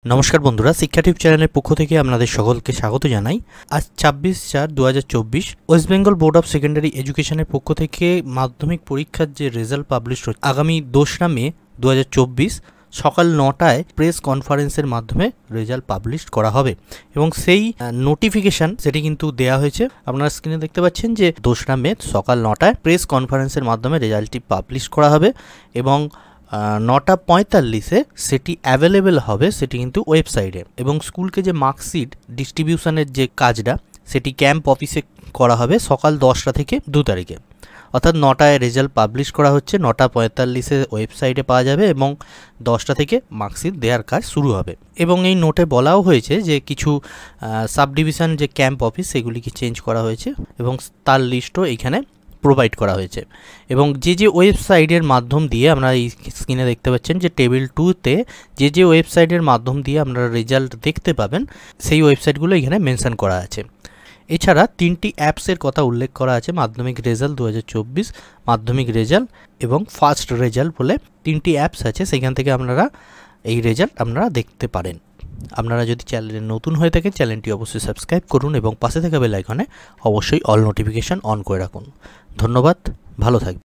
नमस्कार बंधुरा शिक्षा टिप चैनल पक्ष থেকে আপনাদের সকলকে স্বাগত জানাই। আজ 26/4/2024 West Bengal board of secondary এডুকেশনের পক্ষ থেকে মাধ্যমিক পরীক্ষার যে রেজাল্ট পাবলিশ হচ্ছে আগামী 2রা মে 2024 সকাল 9টায় প্রেস কনফারেন্সের মাধ্যমে রেজাল্ট পাবলিশ করা হবে এবং সেই নোটিফিকেশন সেটি কিন্তু দেয়া হয়েছে। আপনারা স্ক্রিনে দেখতে পাচ্ছেন যে 2রা মে সকাল 9টায় প্রেস কনফারেন্সের মাধ্যমে রেজাল্টটি পাবলিশ করা হবে এবং 9:45 সেটি অ্যাভেলেবেল হবে, সেটি কিন্তু ওয়েবসাইটে। এবং স্কুলকে যে মার্কশিট ডিস্ট্রিবিউশনের যে কাজটা সেটি ক্যাম্প অফিসে করা হবে সকাল 10টা থেকে 2 তারিখে, অর্থাৎ 9টায় রেজাল্ট পাবলিশ করা হচ্ছে, 9:45 ওয়েবসাইটে পাওয়া যাবে এবং 10টা থেকে মার্কশিট দেওয়ার কাজ শুরু হবে। এবং এই নোটে বলাও হয়েছে যে কিছু সাব ডিভিশন যে ক্যাম্প অফিস সেগুলিকে চেঞ্জ করা হয়েছে এবং তার লিস্টও এইখানে প্রোভাইড করা হয়েছে। এবং যে ওয়েবসাইটের মাধ্যম দিয়ে আপনারা এই স্ক্রিনে দেখতে পাচ্ছেন যে টেবিল 2তে যে ওয়েবসাইটের মাধ্যম দিয়ে আপনারা রেজাল্ট দেখতে পাবেন সেই ওয়েবসাইটগুলো এখানে মেনশন করা আছে। এছাড়া 3টি অ্যাপসের কথা উল্লেখ করা আছে, মাধ্যমিক রেজাল্ট 2024, মাধ্যমিক রেজাল্ট এবং ফার্স্ট রেজাল্ট বলে 3টি অ্যাপস আছে, সেখান থেকে আপনারা এই রেজাল্ট আপনারা দেখতে পারেন। আপনারা যদি চ্যানেলে নতুন হয়ে থাকেন চ্যানেলটি অবশ্যই সাবস্ক্রাইব করুন এবং পাশে থাকা বেল আইকনে অবশ্যই অল নোটিফিকেশন অন করে রাখুন। ধন্যবাদ, ভালো থাকবেন।